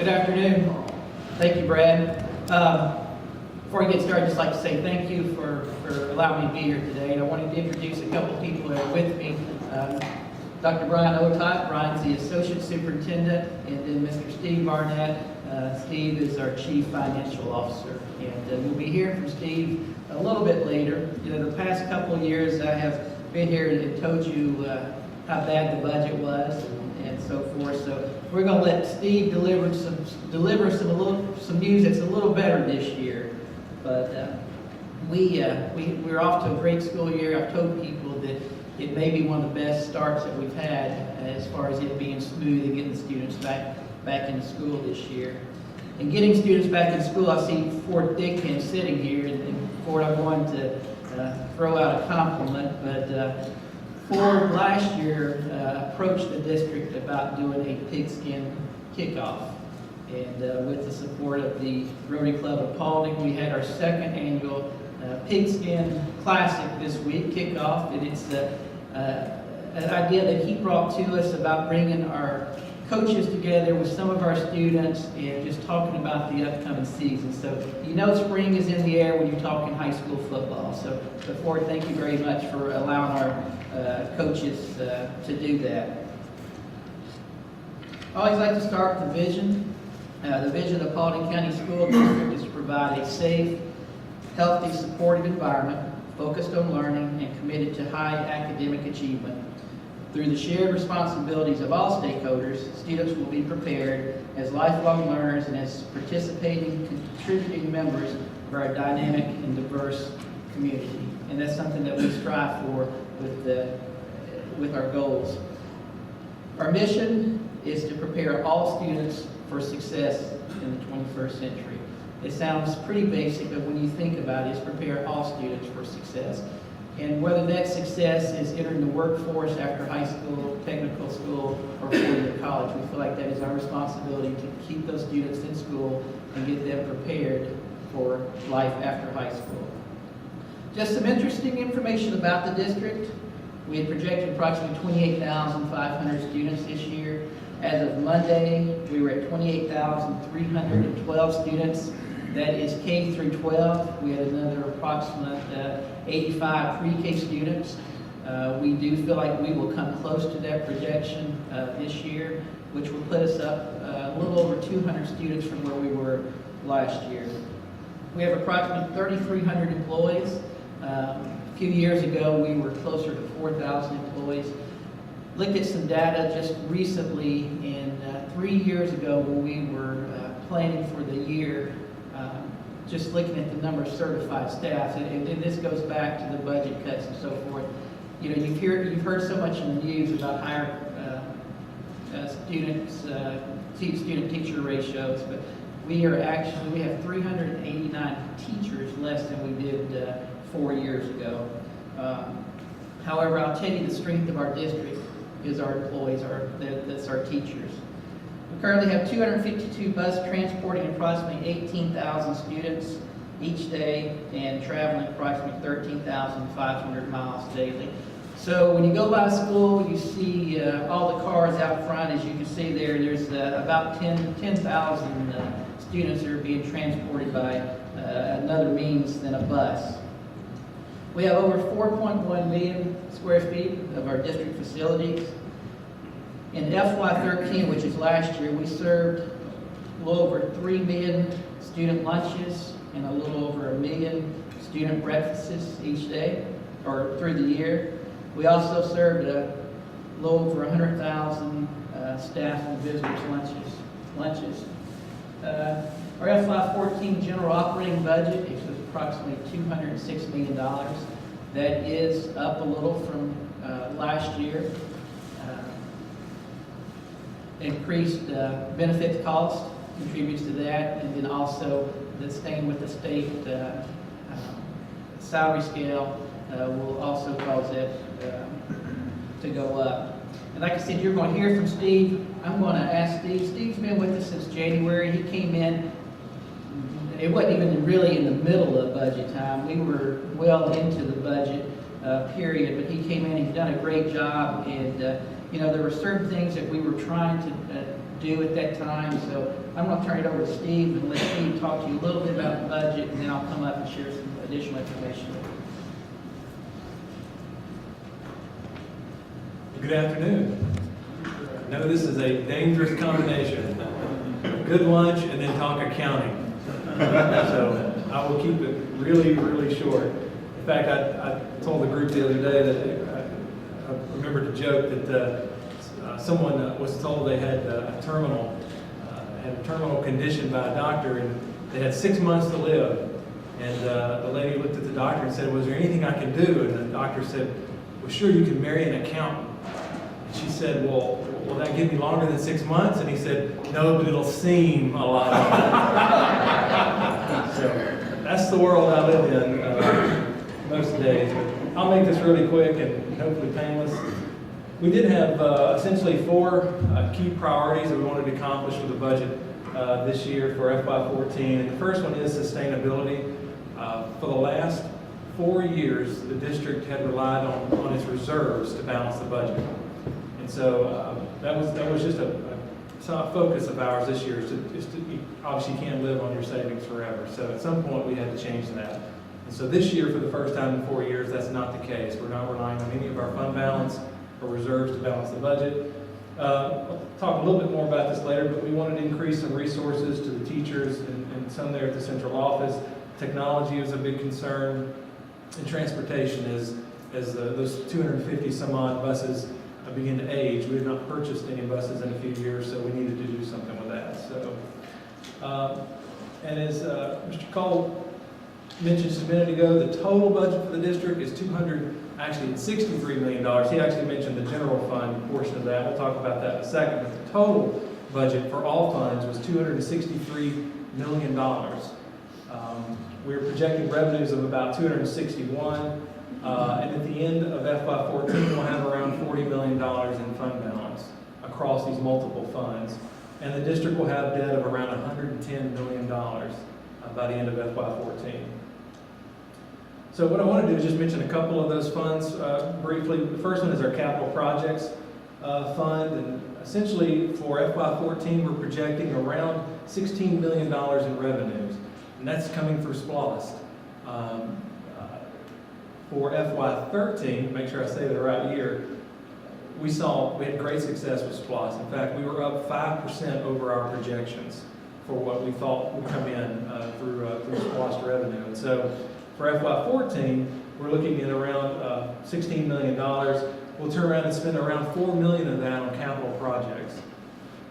Good afternoon. Thank you, Brad. Before we get started, I'd just like to say thank you for allowing me to be here today. And I wanted to introduce a couple of people that are with me. Dr. Brian Otot. Brian's the Associate Superintendent, and then Mr. Steve Barnett. Steve is our Chief Financial Officer. And we'll be hearing from Steve a little bit later. You know, the past couple of years I have been here and told you how bad the budget was and so forth. So we're going to let Steve deliver some news that's a little better this year. But we're off to a great school year. I've told people that it may be one of the best starts that we've had as far as it being smooth and getting the students back into school this year. And getting students back in school, I see Fort Dickman sitting here, and Fort, I'm going to throw out a compliment, but Ford last year approached the district about doing a pigskin kickoff. And with the support of the Rotary Club of Paulding, we had our second annual Pigskin Classic this week, kickoff. And it's an idea that he brought to us about bringing our coaches together with some of our students and just talking about the upcoming season. So you know spring is in the air when you're talking high school football. So Ford, thank you very much for allowing our coaches to do that. I always like to start with the vision. The vision of Paulding County School District is to provide a safe, healthy, supportive environment focused on learning and committed to high academic achievement. Through the shared responsibilities of all stakeholders, students will be prepared as lifelong learners and as participating, contributing members of our dynamic and diverse community. And that's something that we strive for with our goals. Our mission is to prepare all students for success in the 21st century. It sounds pretty basic, but when you think about it, it's prepare all students for success. And whether that success is entering the workforce after high school, technical school, or four-year college, we feel like that is our responsibility to keep those students in school and get them prepared for life after high school. Just some interesting information about the district. We had projected approximately 28,500 students this year. As of Monday, we were at 28,312 students. That is K through 12. We had another approximate 85 pre-K students. We do feel like we will come close to that projection this year, which will put us up a little over 200 students from where we were last year. We have approximately 3,300 employees. A few years ago, we were closer to 4,000 employees. Looked at some data just recently, and 3 years ago when we were planning for the year, just looking at the number of certified staff, and this goes back to the budget cuts and so forth. You know, you've heard so much in the news about higher student-teacher ratios, but we have 389 teachers less than we did 4 years ago. However, I'll tell you the strength of our district is our employees, that's our teachers. We currently have 252 buses transporting approximately 18,000 students each day and traveling approximately 13,500 miles daily. So when you go by school, you see all the cars out front. As you can see there's about 10,000 students that are being transported by another means than a bus. We have over 4.1 million square feet of our district facilities. In FY13, which is last year, we served a little over 3 million student lunches and a little over 1 million student breakfasts each day, or through the year. We also served a little over 100,000 staff and visitors lunches. Our FY14 general operating budget is approximately $206 million. That is up a little from last year. Increased benefits cost contributes to that, and then also staying with the state salary scale will also cause that to go up. And like I said, you're going to hear from Steve. I'm going to ask Steve. Steve's been with us since January. He came in, it wasn't even really in the middle of budget time. We were well into the budget period, but he came in, he's done a great job, and you know, there were certain things that we were trying to do at that time. So I'm going to turn it over to Steve and let Steve talk to you a little bit about the budget, and then I'll come up and share some additional information with you. Good afternoon. I know this is a dangerous combination. Good lunch and then talk accounting. So I will keep it really, really short. In fact, I told the group the other day that I remembered a joke that someone was told they had a terminal condition by a doctor, and they had 6 months to live. And the lady looked at the doctor and said, "Was there anything I can do?" And the doctor said, "Well, sure, you can marry an accountant." And she said, "Well, will that give me longer than 6 months?" And he said, "No, but it'll seem a lot longer." So that's the world I live in most days. But I'll make this really quick and hopefully painless. We did have essentially 4 key priorities that we wanted to accomplish with the budget this year for FY14. And the first one is sustainability. For the last 4 years, the district had relied on its reserves to balance the budget. And so that was just a focus of ours this year. Obviously, you can't live on your savings forever. So at some point, we had to change that. And so this year, for the first time in 4 years, that's not the case. We're not relying on any of our fund balance or reserves to balance the budget. I'll talk a little bit more about this later, but we wanted to increase some resources to the teachers and some there at the central office. Technology is a big concern, and transportation as those 250 some odd buses begin to age. We have not purchased any buses in a few years, so we needed to do something with that. So, and as Mr. Cole mentioned just a minute ago, the total budget for the district is $63 million. He actually mentioned the general fund portion of that. We'll talk about that in a second. But the total budget for all funds was $263 million. We're projecting revenues of about 261, and at the end of FY14, we'll have around $40 million in fund balance across these multiple funds, and the district will have debt of around $110 million by the end of FY14. So what I want to do is just mention a couple of those funds briefly. The first one is our capital projects fund, and essentially for FY14, we're projecting around $16 million in revenues. And that's coming through SPLOST. For FY13, make sure I say the right year, we had great success with SPLOST. In fact, we were up 5% over our projections for what we thought would come in through SPLOST revenue. And so for FY14, we're looking at around $16 million. We'll turn around and spend around $4 million of that on capital projects.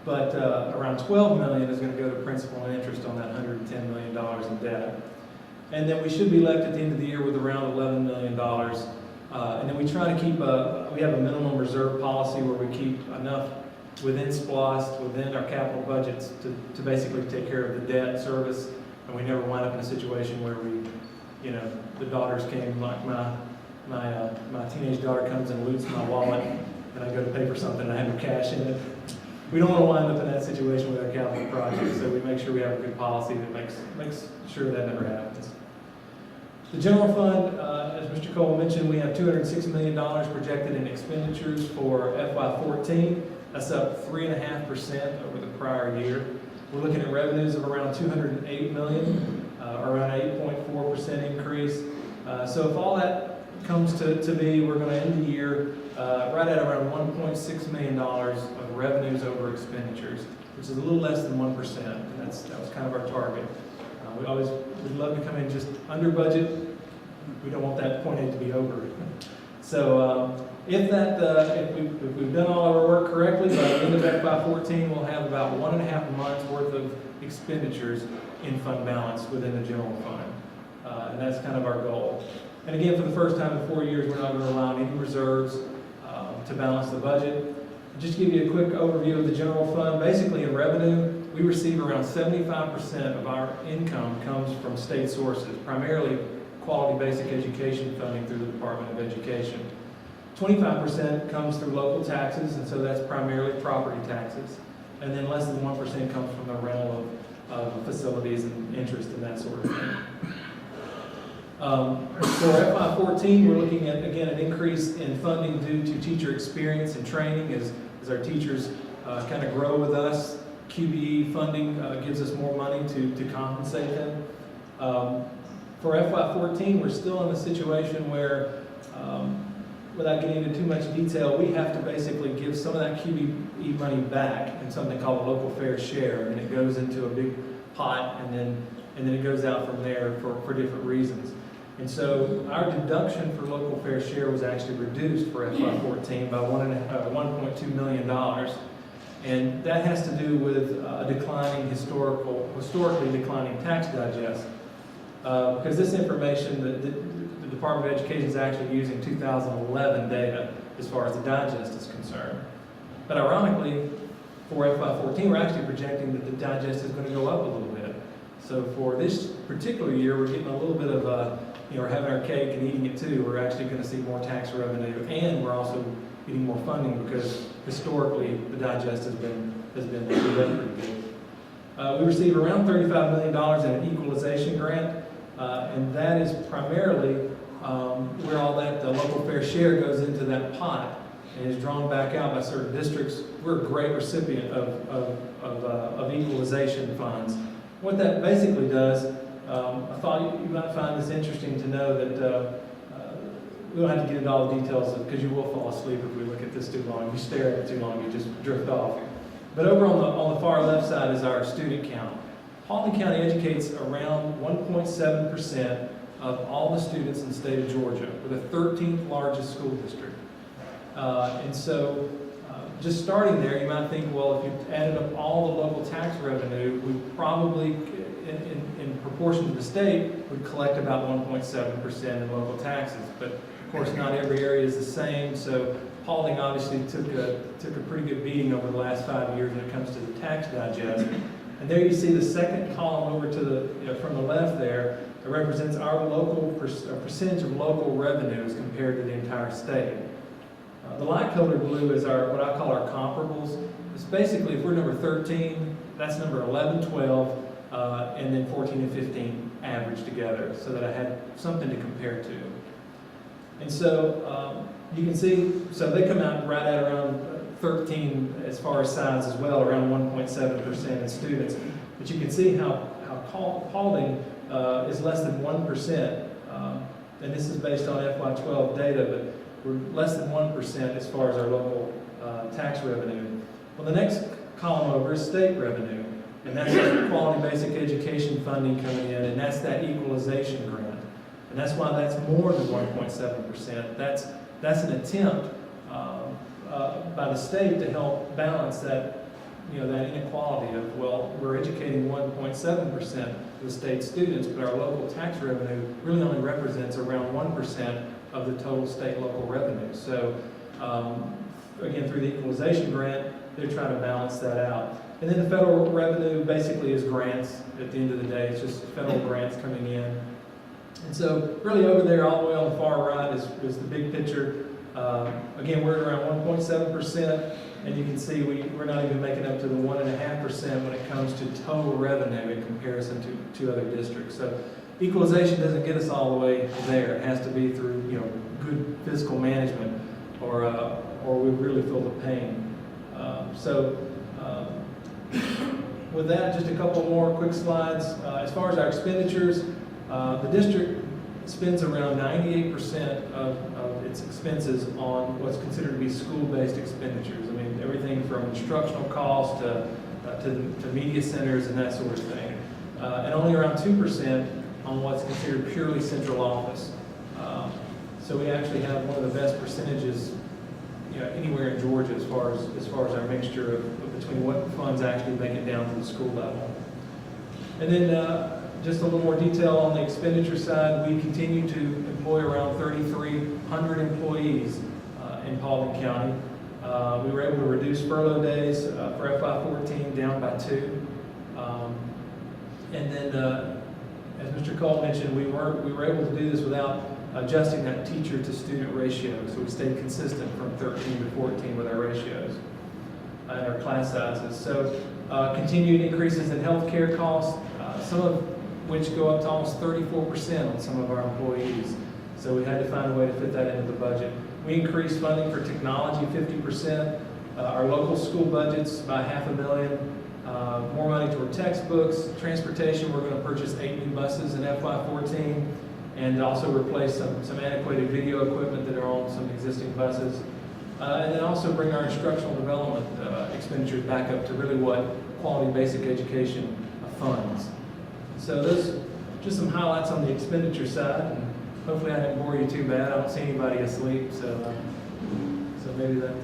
But around $12 million is going to go to principal and interest on that $110 million in debt. And then we should be left at the end of the year with around $11 million. And then we try to keep we have a minimum reserve policy where we keep enough within SPLOST, within our capital budgets to basically take care of the debt service. And we never wind up in a situation where the daughters came, like my teenage daughter comes and loots my wallet and I go to pay for something and I have no cash in it. We don't want to wind up in that situation with our capital projects, so we make sure we have a good policy that makes sure that never happens. The general fund, as Mr. Cole mentioned, we have $206 million projected in expenditures for FY14. That's up 3.5% over the prior year. We're looking at revenues of around $208 million, around 8.4% increase. So if all that comes to be, we're going to end the year right at around $1.6 million of revenues over expenditures, which is a little less than 1%, and that was kind of our target. We'd love to come in just under budget. We don't want that point to be over. So if we've done all our work correctly, by the end of FY14, we'll have about 1.5 months worth of expenditures in fund balance within the general fund, and that's kind of our goal. And again, for the first time in 4 years, we're not going to rely on any reserves to balance the budget. Just to give you a quick overview of the general fund, basically in revenue, we receive around 75% of our income comes from state sources, primarily quality basic education funding through the Department of Education. 25% comes through local taxes, and so that's primarily property taxes. And then less than 1% comes from the rental of facilities and interest and that sort of thing. For FY14, we're looking at, again, an increase in funding due to teacher experience and training as our teachers kind of grow with us. QBE funding gives us more money to compensate them. For FY14, we're still in a situation where, without getting into too much detail, we have to basically give some of that QBE money back in something called a local fair share, and it goes into a big pot, and then it goes out from there for different reasons. And so our deduction for local fair share was actually reduced for FY14 by $1.2 million. And that has to do with a declining historically declining tax digest. Because this information, the Department of Education is actually using 2011 data as far as the digest is concerned. But ironically, for FY14, we're actually projecting that the digest is going to go up a little bit. So for this particular year, we're getting a little bit of we're having our cake and eating it too. We're actually going to see more tax revenue, and we're also getting more funding because historically the digest has been pretty good. We received around $35 million in an equalization grant, and that is primarily where all that the local fair share goes into that pot and is drawn back out by certain districts. We're a great recipient of equalization funds. What that basically does, I thought you might find this interesting to know that we don't have to get into all the details because you will fall asleep if we look at this too long. If you stare at it too long, you just drift off. But over on the far left side is our student count. Paulding County educates around 1.7% of all the students in the state of Georgia. We're the 13th largest school district. And so just starting there, you might think, well, if you added up all the local tax revenue, we probably, in proportion to the state, would collect about 1.7% in local taxes. But of course, not every area is the same. So Paulding obviously took a pretty good beating over the last 5 years when it comes to the tax digest. And there you see the second column over to the from the left there. It represents our local percentage of local revenues compared to the entire state. The light colored blue is what I call our comparables. It's basically, if we're number 13, that's number 11, 12, and then 14 and 15 averaged together, so that I had something to compare to. And so you can see, so they come out right at around 13 as far as size as well, around 1.7% in students. But you can see how Paulding is less than 1%, and this is based on FY12 data, but we're less than 1% as far as our local tax revenue. Well, the next column over is state revenue, and that's quality basic education funding coming in, and that's that equalization grant. And that's why that's more than 1.7%. That's an attempt by the state to help balance that, that inequality of, well, we're educating 1.7% of the state students, but our local tax revenue really only represents around 1% of the total state local revenue. So again, through the equalization grant, they're trying to balance that out. And then the federal revenue basically is grants at the end of the day. It's just federal grants coming in. And so really over there, all the way on the far right is the big picture. Again, we're at around 1.7%, and you can see we're not even making up to the 1.5% when it comes to total revenue in comparison to other districts. So equalization doesn't get us all the way there. It has to be through good fiscal management, or we really feel the pain. With that, just a couple more quick slides. As far as our expenditures, the district spends around 98% of its expenses on what's considered to be school-based expenditures. I mean, everything from instructional costs to media centers and that sort of thing. And only around 2% on what's considered purely central office. So we actually have one of the best percentages anywhere in Georgia as far as our mixture of between what funds actually make it down to the school level. And then just a little more detail on the expenditure side, we continue to employ around 3,300 employees in Paulding County. We were able to reduce furlough days for FY14 down by 2. And then, as Mr. Cole mentioned, we were able to do this without adjusting that teacher to student ratio. So we stayed consistent from 13 to 14 with our ratios and our class sizes. So continued increases in healthcare costs, some of which go up to almost 34% on some of our employees. So we had to find a way to fit that into the budget. We increased funding for technology 50%, our local school budgets by $500,000, More money toward textbooks, transportation. We're going to purchase 8 new buses in FY14 and also replace some antiquated video equipment that are on some existing buses. And then also bring our instructional development expenditures back up to really what quality basic education funds. So those just some highlights on the expenditure side. And hopefully I didn't bore you too bad. I don't see anybody asleep, so maybe that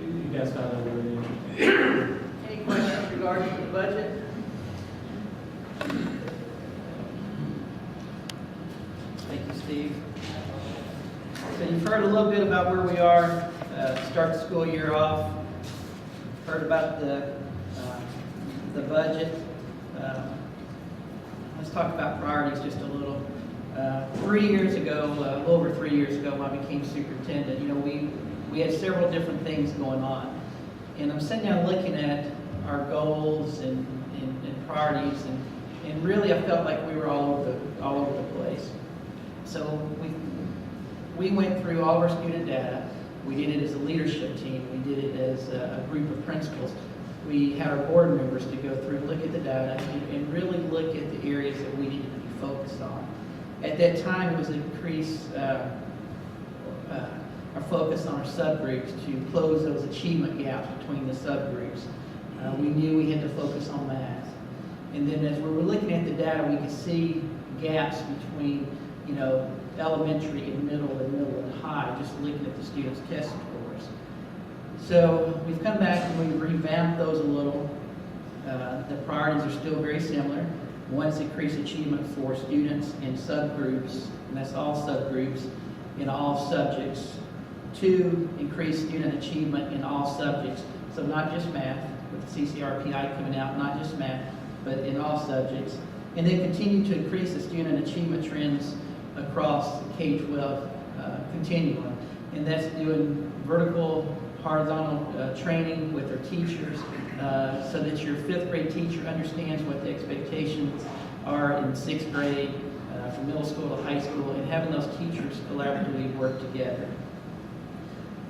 you guys found that really interesting. Any questions regarding the budget? Thank you, Steve. So you've heard a little bit about where we are to start the school year off. Heard about the budget. Let's talk about priorities just a little. 3 years ago, a little over 3 years ago, when I became superintendent, we had several different things going on. And I'm sitting down looking at our goals and priorities, and really I felt like we were all over the place. So we went through all of our student data. We did it as a leadership team. We did it as a group of principals. We had our board members to go through, look at the data, and really look at the areas that we needed to be focused on. At that time, it was increase our focus on our subgroups to close those achievement gaps between the subgroups. We knew we had to focus on math. And then as we were looking at the data, we could see gaps between, elementary and middle and high, just looking at the students' test scores. So we've come back and we've revamped those a little. The priorities are still very similar. One is increase achievement for students in subgroups, and that's all subgroups, in all subjects. 2, increase student achievement in all subjects. So not just math, with the CCRPI coming out, not just math, but in all subjects. And then continue to increase the student achievement trends across the K-12 continuum. And that's doing vertical, horizontal training with their teachers so that your 5th grade teacher understands what the expectations are in 6th grade, from middle school to high school, and having those teachers collaboratively work together.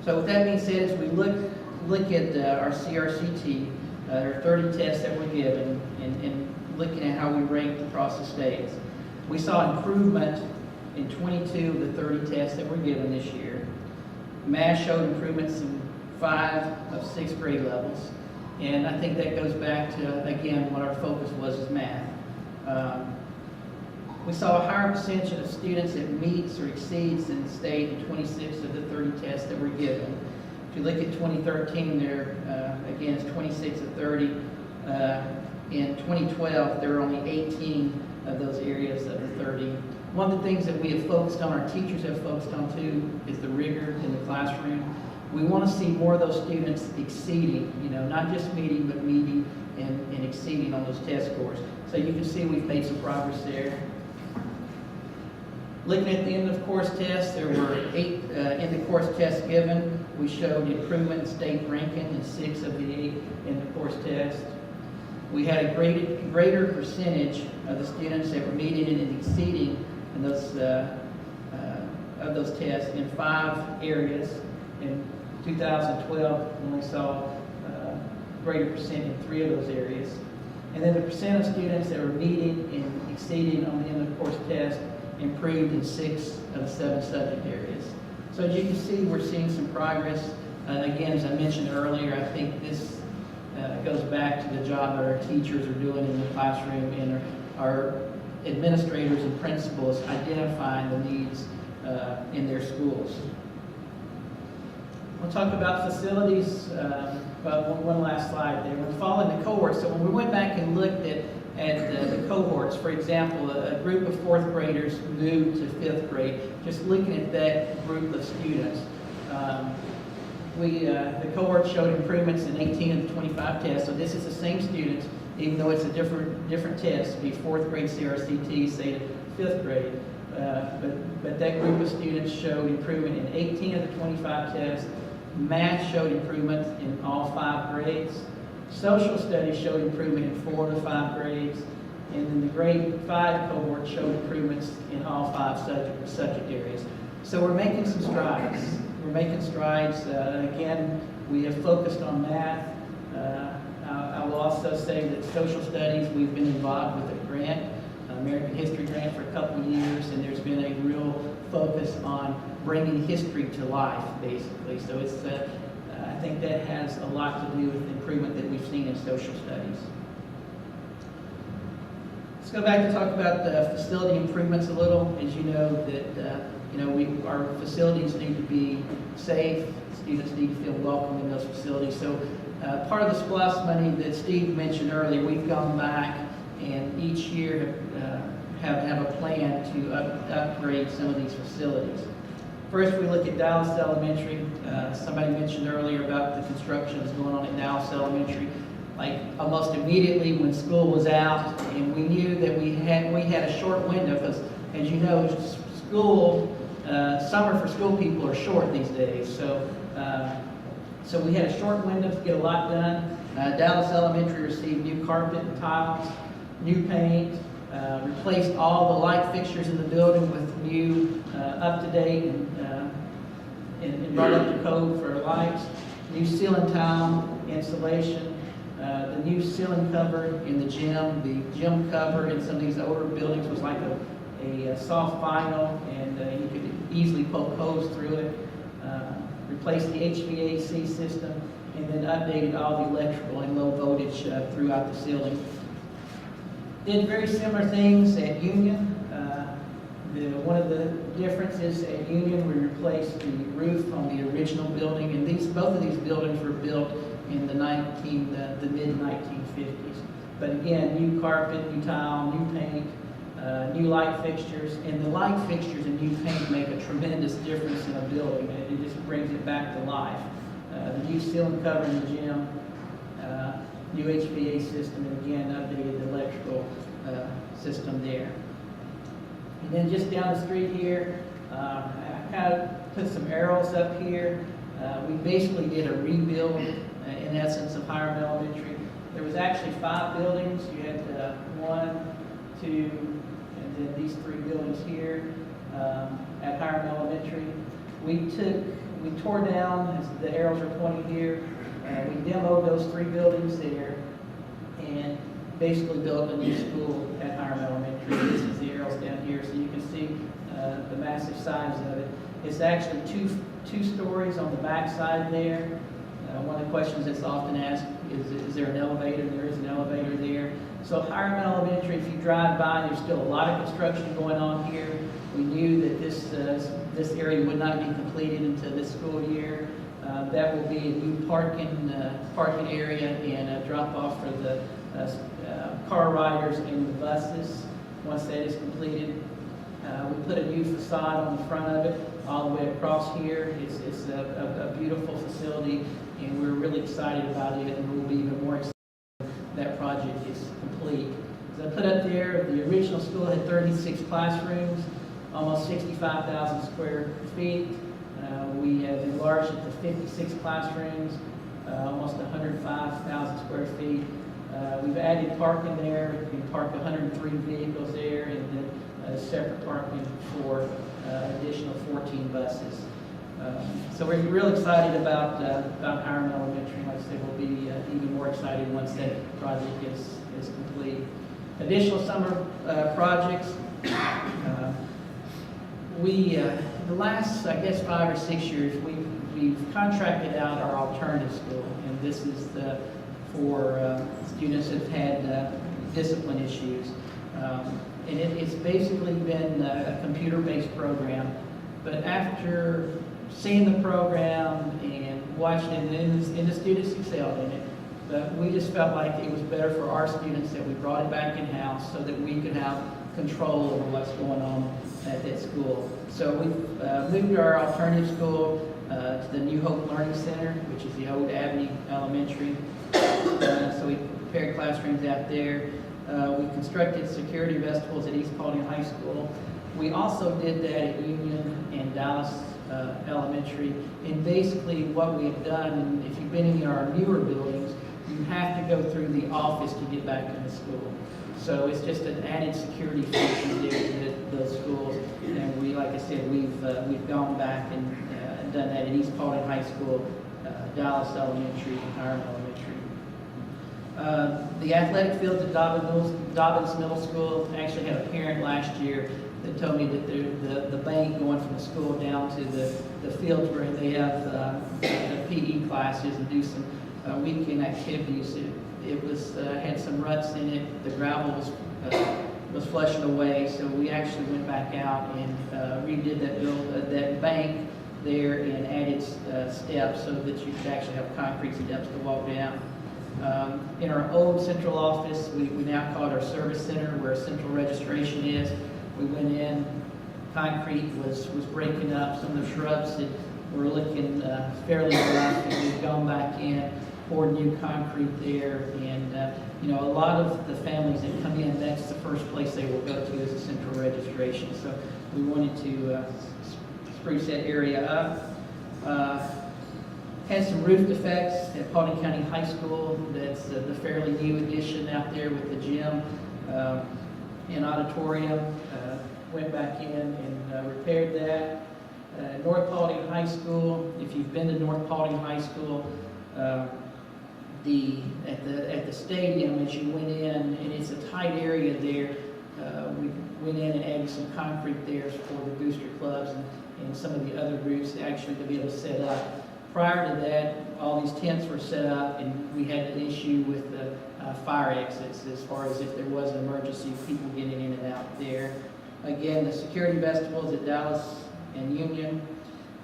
So with that being said, as we look at our CRCT, there are 30 tests that were given, and looking at how we ranked across the states. We saw improvement in 22 of the 30 tests that were given this year. Math showed improvements in 5 of 6th grade levels, and I think that goes back to, again, what our focus was is math. We saw a higher percentage of students that meets or exceeds in the state in 26 of the 30 tests that were given. If you look at 2013, there, again, it's 26 of 30. In 2012, there were only 18 of those areas of the 30. One of the things that we have focused on, our teachers have focused on too, is the rigor in the classroom. We want to see more of those students exceeding, not just meeting, but meeting and exceeding on those test scores. So you can see we've made some progress there. Looking at the end of course tests, there were 8 end of course tests given. We showed improvement in state ranking in 6 of the 8 end of course tests. We had a greater percentage of the students that were meeting and exceeding in those of those tests in 5 areas. In 2012, we only saw greater percent in 3 of those areas. And then the percent of students that were meeting and exceeding on the end of course test improved in 6 of the 7 subject areas. So as you can see, we're seeing some progress. Again, as I mentioned earlier, I think this goes back to the job that our teachers are doing in the classroom and our administrators and principals identifying the needs in their schools. We'll talk about facilities, but one last slide there. We're following the cohorts. So when we went back and looked at the cohorts, for example, a group of 4th graders moved to 5th grade, just looking at that group of students. The cohort showed improvements in 18 of the 25 tests. So this is the same students, even though it's a different test, be 4th grade CRCT, say to 5th grade. But that group of students showed improvement in 18 of the 25 tests. Math showed improvement in all 5 grades. Social studies showed improvement in 4 of the 5 grades. And then the grade 5 cohort showed improvements in all 5 subject areas. So we're making some strides. We're making strides. Again, we have focused on math. I'll will also say that social studies, we've been involved with a grant, American History Grant, for a couple of years, and there's been a real focus on bringing history to life, basically. So it's, I think that has a lot to do with the improvement that we've seen in social studies. Let's go back to talk about the facility improvements a little. As you know, that our facilities need to be safe. Students need to feel welcome in those facilities. So part of the SPLOST money that Steve mentioned earlier, we've gone back and each year have a plan to upgrade some of these facilities. First, we look at Dallas Elementary. Somebody mentioned earlier about the construction that's going on at Dallas Elementary. Like almost immediately when school was out, and we knew that we had a short window, because as you know, summer for school people are short these days. So we had a short window to get a lot done. Dallas Elementary received new carpet and tiles, new paint, replaced all the light fixtures in the building with new up-to-date and brought up to code for lights, new ceiling tile insulation, the new ceiling cover in the gym cover in some of these older buildings was like a soft vinyl, and you could easily poke holes through it. Replaced the HVAC system, and then updated all the electrical and low voltage throughout the ceiling. Did very similar things at Union. One of the differences at Union, we replaced the roof on the original building, and both of these buildings were built in the mid-1950s. But again, new carpet, new tile, new paint, new light fixtures, and the light fixtures and new paint make a tremendous difference in a building. It just brings it back to life. The new ceiling cover in the gym, new HVAC system, and again, updated the electrical system there. And then just down the street here, I kind of put some arrows up here. We basically did a rebuild, in essence, of Hiram Elementary. There was actually 5 buildings. You had 1, 2, and then these 3 buildings here at Hiram Elementary. We tore down, as the arrows are pointing here, we demoed those 3 buildings there and basically built a new school at Hiram Elementary. This is the arrows down here, so you can see the massive size of it. It's actually two stories on the back side there. One of the questions that's often asked is there an elevator? There is an elevator there. So Hiram Elementary, if you drive by, there's still a lot of construction going on here. We knew that this area would not be completed until this school year. That will be a new parking area and a drop-off for the car riders and the buses once that is completed. We put a new facade on the front of it all the way across here. It's a beautiful facility, and we're really excited about it, and we'll be even more excited when that project is complete. As I put up there, the original school had 36 classrooms, almost 65,000 square feet. We have enlarged it to 56 classrooms, almost 105,000 square feet. We've added parking there. You can park 103 vehicles there, and then separate parking for additional 14 buses. So we're real excited about Hiram Elementary. Like I said, we'll be even more excited once that project is complete. Additional summer projects. The last, I guess, 5 or 6 years, we've contracted out our alternative school, and this is for students that have had discipline issues. And it's basically been a computer-based program. But after seeing the program and watching it, and the students excelled in it, but we just felt like it was better for our students that we brought it back in-house so that we could have control over what's going on at that school. So we've moved our alternative school to the New Hope Learning Center, which is the old Avenue Elementary. So we prepared classrooms out there. We constructed security vestibules at East Paulding High School. We also did that at Union and Dallas Elementary. And basically what we've done, and if you've been in our newer buildings, you have to go through the office to get back into school. So it's just an added security function there to those schools. And we, like I said, we've gone back and done that at East Paulding High School, Dallas Elementary, and Hiram Elementary. The athletic fields at Dobbins Middle School, actually had a parent last year that told me that the bank going from the school down to the fields where they have the PE classes and do some weekend activities. It was had some ruts in it. The gravel was flushing away, so we actually went back out and redid that bank there and added steps so that you could actually have concrete steps to walk down. In our old central office, we now call it our service center, where central registration is. We went in, concrete was breaking up, some of the shrubs that were looking fairly rough, and we've gone back in, poured new concrete there, and you know, a lot of the families that come in, that's the first place they will go to is the central registration. So we wanted to spruce that area up. Had some roof defects at Paulding County High School. That's the fairly new addition out there with the gym and auditorium. Went back in and repaired that. North Paulding High School, if you've been to North Paulding High School, at the stadium as you went in, and it's a tight area there, we went in and added some concrete there for the booster clubs and some of the other groups actually to be able to set up. Prior to that, all these tents were set up, and we had an issue with the fire exits as far as if there was an emergency, people getting in and out there. Again, the security vegetables at Dallas and Union.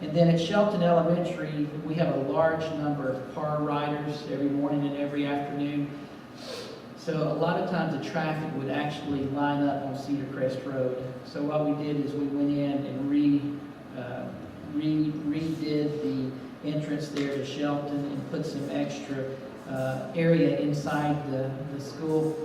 And then at Shelton Elementary, we have a large number of car riders every morning and every afternoon. So a lot of times the traffic would actually line up on Cedar Crest Road. So what we did is we went in and redid the entrance there to Shelton and put some extra area inside the school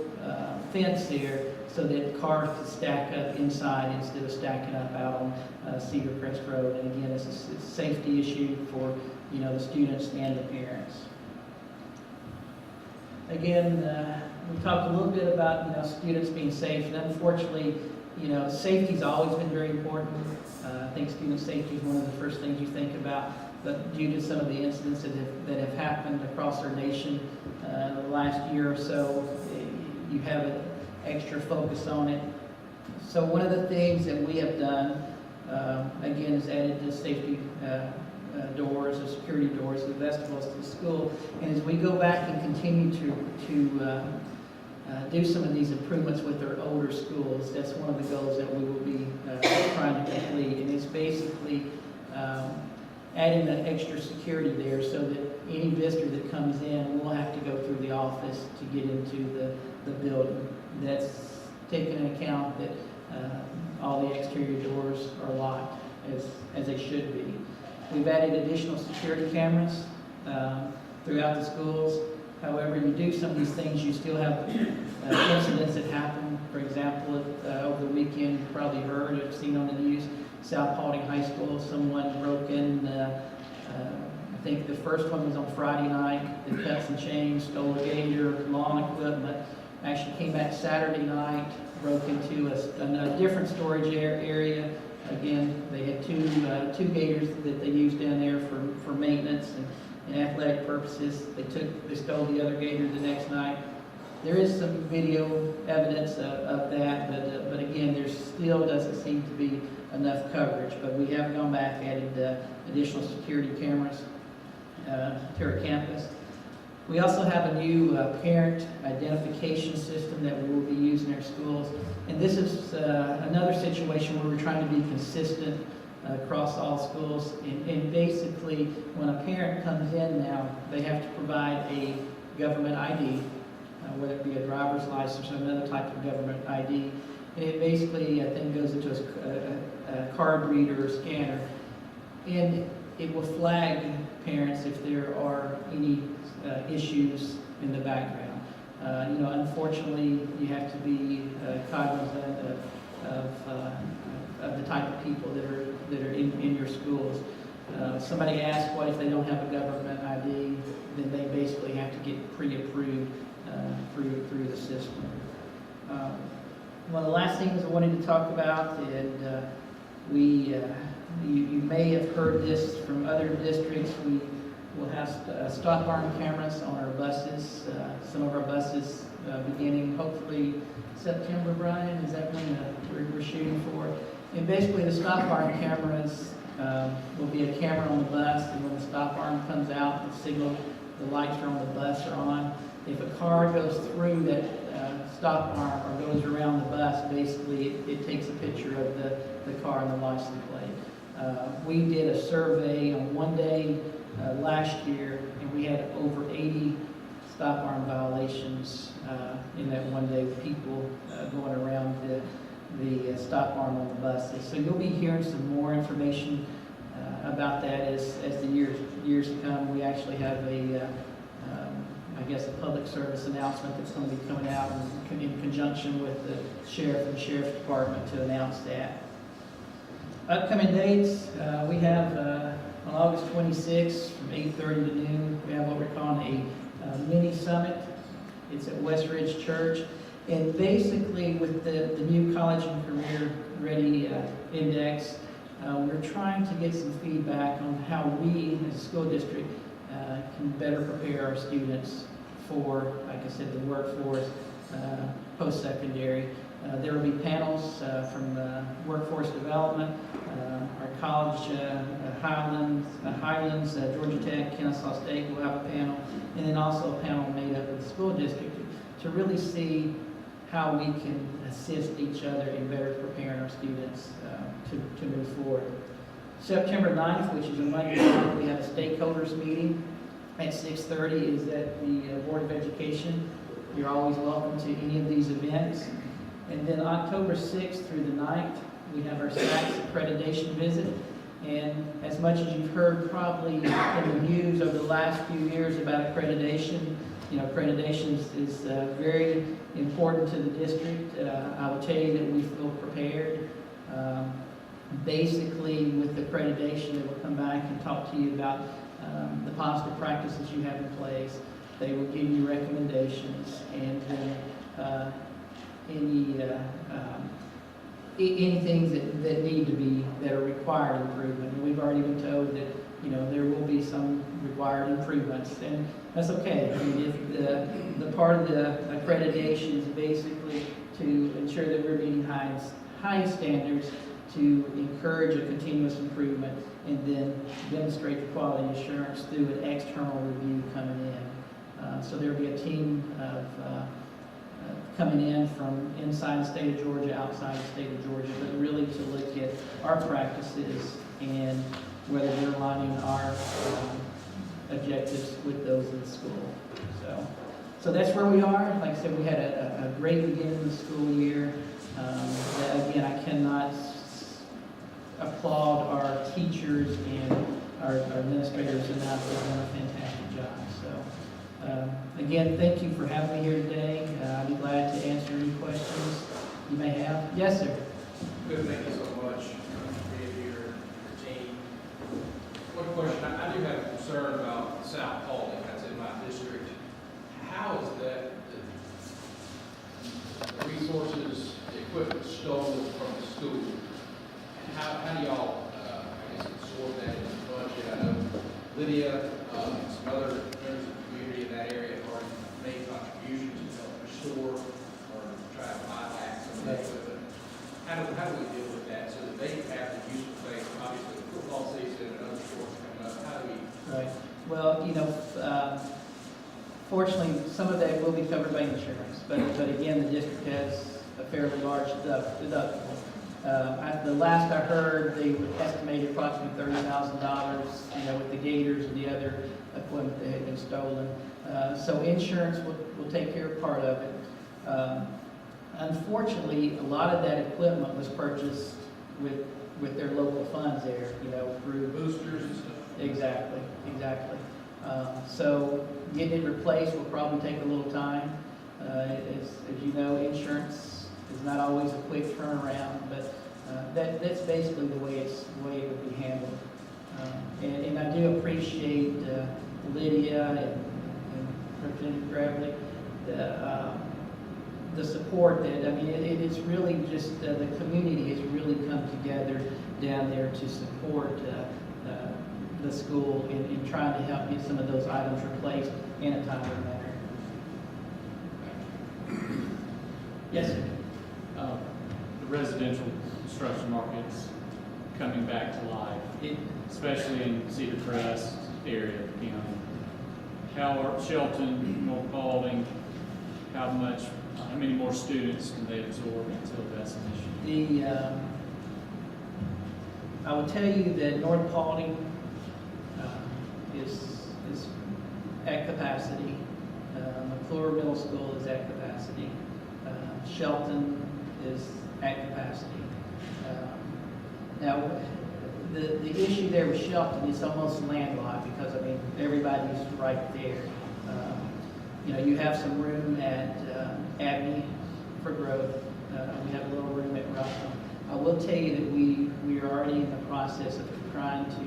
fence there so that cars could stack up inside instead of stacking up out on Cedar Crest Road. And again, it's a safety issue for, you know, the students and the parents. Again, we talked a little bit about, you know, students being safe, and unfortunately, you know, safety's always been very important. I think student safety is one of the first things you think about, but due to some of the incidents that have happened across our nation the last year or so, you have an extra focus on it. So one of the things that we have done, again, is added the safety doors or security doors, the vestibules to the school. And as we go back and continue to do some of these improvements with our older schools, that's one of the goals that we will be trying to complete. And it's basically adding that extra security there so that any visitor that comes in will have to go through the office to get into the building. That's taking into account that all the exterior doors are locked as they should be. We've added additional security cameras throughout the schools. However, you do some of these things, you still have incidents that happen. For example, over the weekend, you probably heard or seen on the news, South Paulding High School, someone broke in, I think the first one was on Friday night. They cut some chains, stole a gator, lawn equipment. Actually came back Saturday night, broke into a different storage area. Again, they had two gators that they used down there for maintenance and athletic purposes. They stole the other gator the next night. There is some video evidence of that, but again, there still doesn't seem to be enough coverage. But we have gone back, added additional security cameras to our campus. We also have a new parent identification system that we will be using in our schools. And this is another situation where we're trying to be consistent across all schools. And basically, when a parent comes in now, they have to provide a government ID, whether it be a driver's license or another type of government ID. And it basically, I think, goes into a card reader or scanner. And it will flag parents if there are any issues in the background. You know, unfortunately, you have to be cognizant of the type of people that are in your schools. Somebody asks, what if they don't have a government ID? Then they basically have to get pre-approved through the system. One of the last things I wanted to talk about, and you may have heard this from other districts. We'll have stop arm cameras on our buses, some of our buses beginning hopefully September, Brian, is that when we're shooting for? And basically the stop arm cameras will be a camera on the bus, and when the stop arm comes out, the signal, the lights are on the bus are on. If a car goes through that stop arm or goes around the bus, basically it takes a picture of the car and the license plate. We did a survey on one day last year, and we had over 80 stop arm violations in that one day with people going around the stop arm on the buses. So you'll be hearing some more information about that as the years to come. We actually have I guess a public service announcement that's going to be coming out in conjunction with the sheriff and the sheriff's department to announce that. Upcoming dates, we have on August 26th from 8:30 to noon, we have what we're calling a mini summit. It's at West Ridge Church. And basically with the new College and Career Ready Index, we're trying to get some feedback on how we as a school district can better prepare our students for, like I said, the workforce, post-secondary. There will be panels from workforce development, our college, Highlands, Georgia Tech, Kennesaw State will have a panel, and then also a panel made up of the school district to really see how we can assist each other in better preparing our students to move forward. September 9th, which is a Monday night, we have a stakeholders meeting at 6:30 is at the Board of Education. You're always welcome to any of these events. And then October 6th through the 9th, we have our SACS accreditation visit. And as much as you've heard probably in the news over the last few years about accreditation, you know, accreditation is very important to the district. I will tell you that we feel prepared. Basically, with accreditation, they will come back and talk to you about the positive practices you have in place. They will give you recommendations, and then any things that need to be, that are required improvement. And we've already been told that, you know, there will be some required improvements, and that's okay. I mean, if the part of the accreditation is basically to ensure that we're meeting highest standards, to encourage a continuous improvement, and then demonstrate the quality assurance through an external review coming in. So there will be a team of coming in from inside the state of Georgia, outside the state of Georgia, but really to look at our practices and whether we're aligning our objectives with those of the school. So that's where we are. Like I said, we had a great beginning of the school year. Again, I cannot applaud our teachers and our administrators enough. They've done a fantastic job. So, again, thank you for having me here today. I'll be glad to answer any questions you may have. Yes, sir. Good, thank you so much, Dave, your team. One question, I do have a concern about South Paulding, that's in my district. How is that, the resources, the equipment stolen from the school? How do y'all, I guess, absorb that in the budget? I know Lydia, and some other members of the community in that area have already made contributions to help restore or try to buy back some of that equipment. How do we deal with that so that they have the useful things? Obviously, football season and other sports coming up. How do we? Right. Well, you know, fortunately, some of that will be covered by insurance, but again, the district has a fairly large deductible. The last I heard, they would estimate approximately $30,000, you know, with the gators and the other equipment that had been stolen. So insurance will take care of part of it. Unfortunately, a lot of that equipment was purchased with their local funds there, you know, through Boosters and stuff. Exactly. So getting it replaced will probably take a little time. As you know, insurance is not always a quick turnaround, but that's basically the way it would be handled. And I do appreciate Lydia and Representative Gravely, the support that, I mean, it's really just, the community has really come together down there to support the school in trying to help get some of those items replaced in a timely manner. Yes, sir. The residential construction market's coming back to life, especially in Cedar Crest area. You know, how Shelton, North Paulding, how many more students can they absorb until that's an issue? I will tell you that North Paulding is at capacity. McClure Middle School is at capacity. Shelton is at capacity. Now, the issue there with Shelton is almost landlocked because, I mean, everybody's right there. You know, you have some room at Abney for growth. We have a little room at Russell. I will tell you that we are already in the process of trying to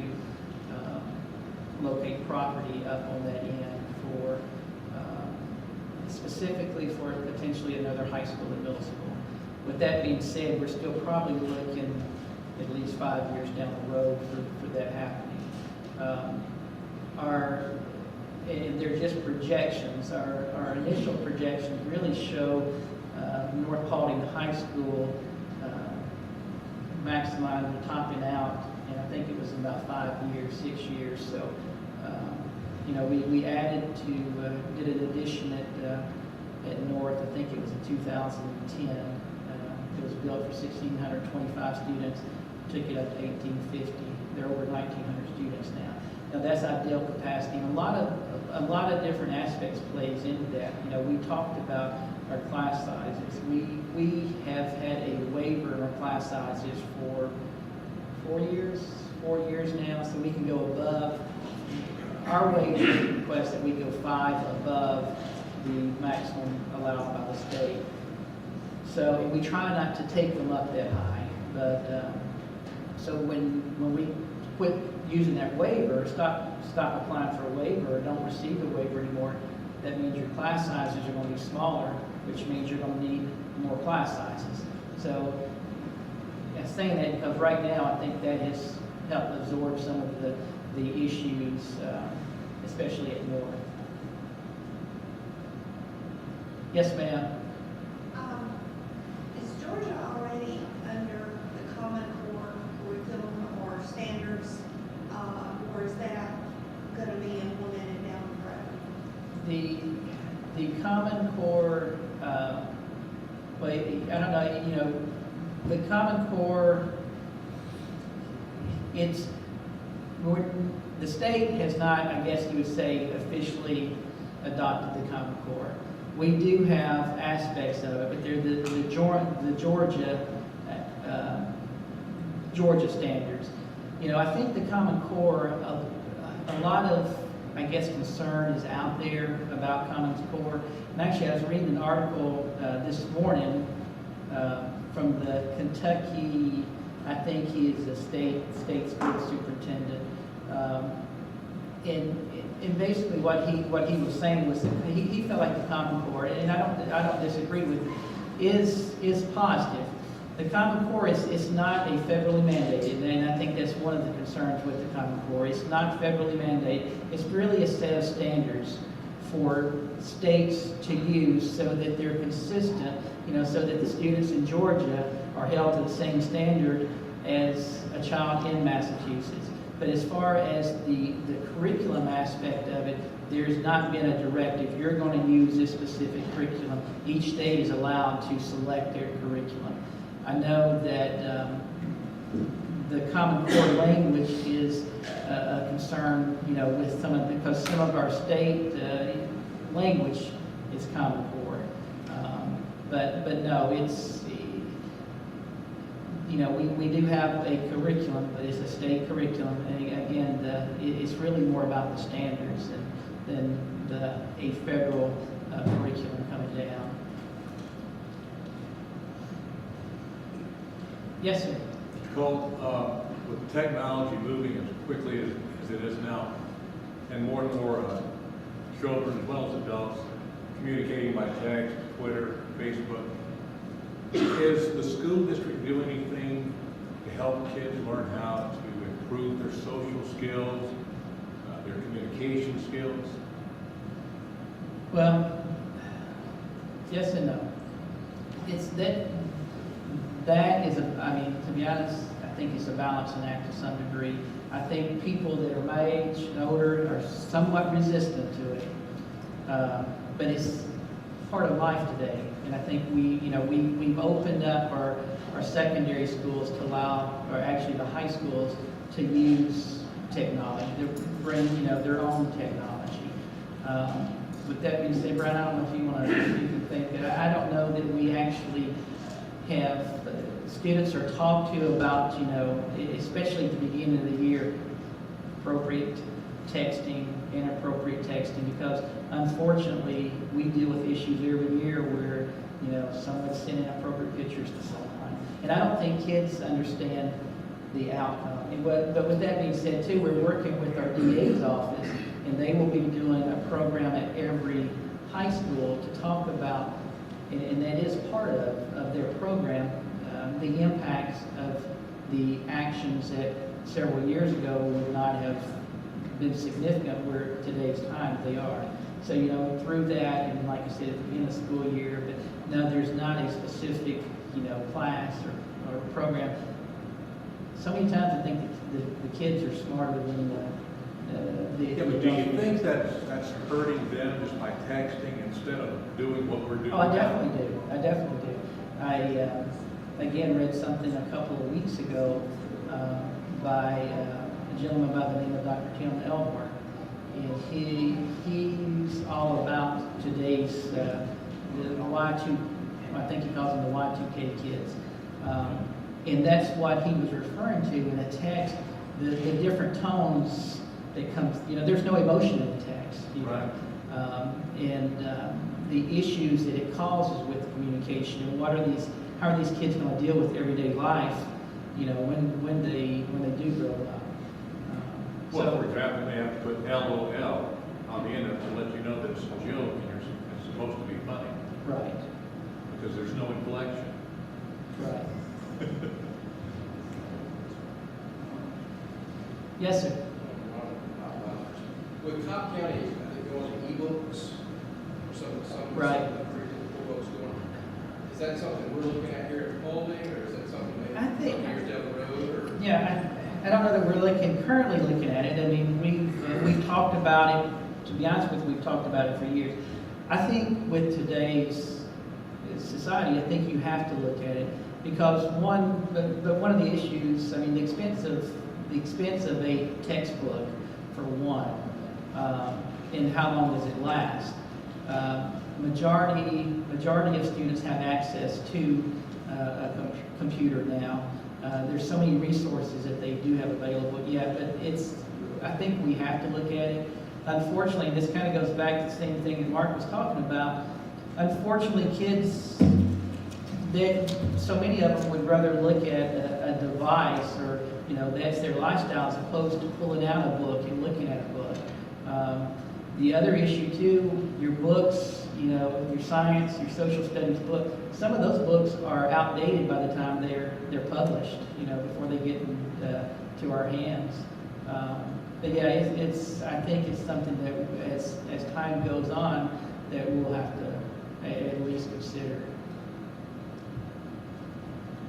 locate property up on that end for specifically for potentially another high school and middle school. With that being said, we're still probably looking at least 5 years down the road for that happening. And they're just projections. Our initial projections really show North Paulding High School maximizing, topping out, and I think it was in about 5 years, 6 years. So, you know, we added to, did an addition at North, I think it was in 2010. It was built for 1,625 students, took it up to 1,850. They're over 1,900 students now. Now that's ideal capacity. And a lot of different aspects plays into that. You know, we talked about our class sizes. We have had a waiver in our class sizes for 4 years now, so we can go above. Our waiver request that we go 5 above the maximum allowed by the state. So we try not to take them up that high, but so when we quit using that waiver, stop applying for a waiver, or don't receive the waiver anymore, that means your class sizes are going to be smaller, which means you're going to need more class sizes. So yeah, saying that because right now I think that has helped absorb some of the issues, especially at North. Yes, ma'am. Is Georgia already under the Common Core curriculum or standards, or is that going to be implemented down the road? The Common Core, well, I don't know, you know, the Common Core, the state has not, I guess you would say, officially adopted the Common Core. We do have aspects of it, but they're the Georgia standards. You know, I think the Common Core, a lot of, I guess, concern is out there about Common Core. And actually, I was reading an article this morning from the Kentucky, I think he is a state school superintendent. And basically what he was saying was that he felt like the Common Core, and I don't disagree with it, is positive. The Common Core is not a federally mandated, and I think that's one of the concerns with the Common Core. It's not federally mandated. It's really a set of standards for states to use so that they're consistent, you know, so that the students in Georgia are held to the same standard as a child in Massachusetts. But as far as the curriculum aspect of it, there's not been a directive. You're going to use this specific curriculum. Each state is allowed to select their curriculum. I know that the Common Core language is a concern, you know, with because some of our state language is Common Core. But no, it's, you know, we do have a curriculum, but it's a state curriculum. And again, it's really more about the standards than a federal curriculum coming down. Yes, sir. Mr. Cole, with technology moving as quickly as it is now, and more children as well as adults communicating by text, Twitter, Facebook, is the school district doing anything to help kids learn how to improve their social skills their communication skills? Well, yes and no. It's that is I mean, to be honest, I think it's a balancing act to some degree. I think people that are my age and older are somewhat resistant to it. But it's part of life today. And I think we've opened up our secondary schools to allow, or actually the high schools, to use technology, to bring, their own technology. With that being said, Brian, I don't know if you can think that. I don't know that we actually have, students are talked to about, especially at the beginning of the year, appropriate texting, inappropriate texting, because unfortunately, we deal with issues every year where, someone's sending inappropriate pictures to someone. And I don't think kids understand the outcome. But with that being said, too, we're working with our DA's office, and they will be doing a program at every high school to talk about, and that is part of their program, the impacts of the actions that several years ago would not have been significant where today's time they are. So, through that, and like I said, at the beginning of the school year, but no, there's not a specific, class or program. So many times I think the kids are smarter than the Yeah, but do you think that's hurting them just by texting instead of doing what we're doing? Oh, I now? definitely do. I again read something a couple of weeks ago by a gentleman by the name of Dr. Tim Elmore, and he's all about today's the Y2. I think he calls them the Y2K kids, and that's what he was referring to in a text. The different tones that comes. There's no emotion in the text. Right. And the issues that it causes with communication, and how are these kids going to deal with everyday life, when they do grow up. Well, for example, they have to put LOL on the end of it to let you know that it's a joke and it's supposed to be funny, Right, because there's no inflection. right. Yes, sir. With Cobb County, I think going to ebooks, or some Right. of the curriculum for what's going on. Is that something we're looking at here at Paulding, or is that something maybe I think- some years down the road, or? Yeah, I don't know that we're currently looking at it. I mean, we've talked about it. To be honest with you, we've talked about it for years. I think with today's society, I think you have to look at it because one of the issues. I mean, the expense of a textbook, for one, and how long does it last? Majority of students have access to a computer now. There's so many resources that they do have available. Yeah, but I think we have to look at it. Unfortunately, this kind of goes back to the same thing that Mark was talking about. Unfortunately, kids, so many of them would rather look at a device or, that's their lifestyle as opposed to pulling out a book and looking at a book. The other issue too, your books, your science, your social studies book, some of those books are outdated by the time they're published, before they get to our hands. But yeah, I think it's something that as time goes on, that we'll have to at least consider.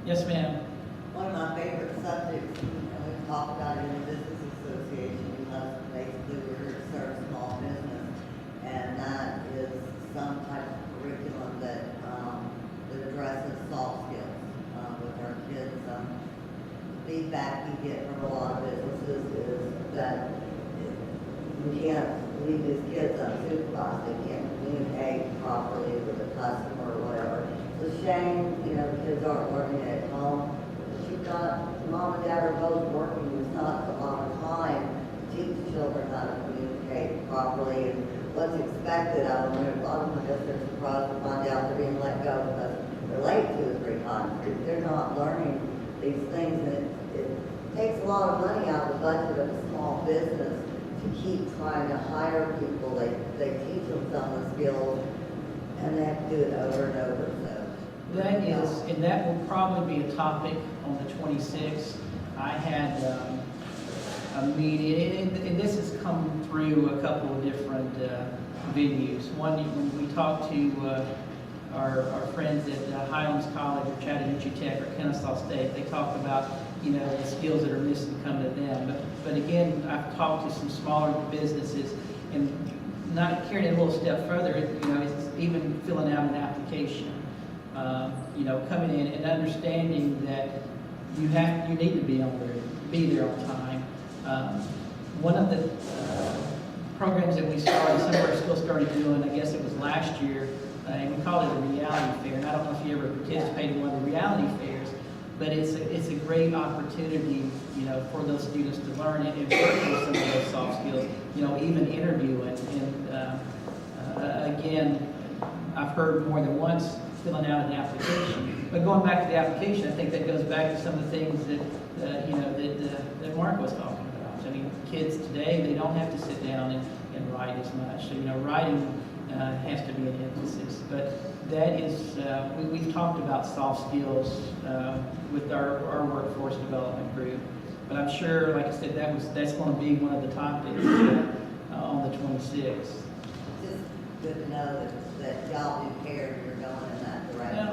Yes, ma'am. One of my favorite subjects, and we've talked about it in the Business Association, because basically we're here to serve small business, and that is some type of curriculum that addresses soft skills with our kids. Feedback you get from a lot of businesses is that you can't leave these kids unsupervised. They can't communicate properly with a customer or whatever. It's a shame, the kids aren't learning it at home. You've got mom and dad are both working. There's not a lot of time to teach children how to communicate properly and what's expected of them. And a lot of them, I guess they're surprised to find out they're being let go because they're late 2 or 3 times. They're not learning these things, and it takes a lot of money out of the budget of a small business to keep trying to hire people. They teach them some of the skills, and they have to do it over and over. So That is, and that will probably be a topic on the 26th. I had meeting, and this has come through a couple of different venues. One, when we talked to our friends at Highlands College or Chattanooga Tech or Kennesaw State, they talked about, the skills that are missing come to them. But again, I've talked to some smaller businesses, and not carrying it a little step further, it's even filling out an application. Coming in and understanding that you need to be there on time. One of the programs that we started, some of our schools started doing, I guess it was last year, and we called it a reality fair. And I don't know if you ever participated in one of the reality fairs, but it's a great opportunity, for those students to learn and work with some of those soft skills, even interviewing. And again, I've heard more than once filling out an application. But going back to the application, I think that goes back to some of the things that Mark was talking about. I mean, kids today, they don't have to sit down and write as much. So, writing has to be an emphasis. But that is, we've talked about soft skills with our workforce development group. But I'm sure, like I said, that's going to be one of the topics on the 26th. Just good to know that y'all do care you're going in that direction.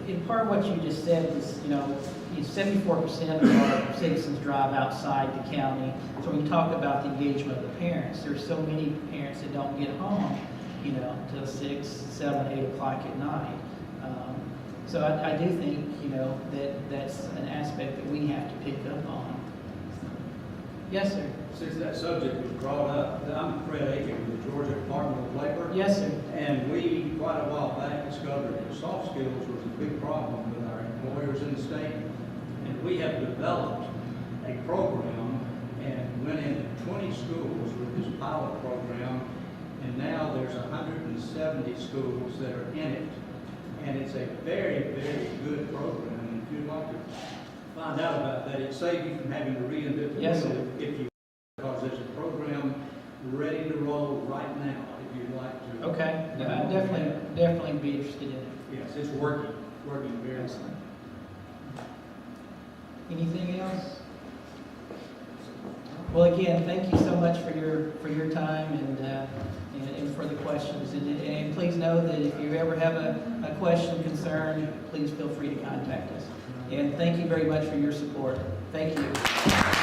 In part of what you just said is, 74% of our citizens drive outside the county. So when you talk about the engagement of the parents, there's so many parents that don't get home, till 6, 7, 8 o'clock at night. So I do think, that's an aspect that we have to pick up on. Yes, sir. Since that subject was brought up, I'm Fred Aiken with the Georgia Department of Labor. Yes, sir. And we, quite a while back, discovered that soft skills was a big problem with our employers in the state. And we have developed a program and went into 20 schools with this pilot program. And now there's 170 schools that are in it. And it's a very, very good program. And if you'd like to find out about that, it saves you from having to reinvent the Yes, wheel if you, because there's a program ready to roll right now if you'd like to. Okay. I'd definitely be interested in it. Yes, it's working very well. Excellent. Anything else? Well, again, thank you so much for your time and for the questions. And please know that if you ever have a question, concern, please feel free to contact us. And thank you very much for your support. Thank you.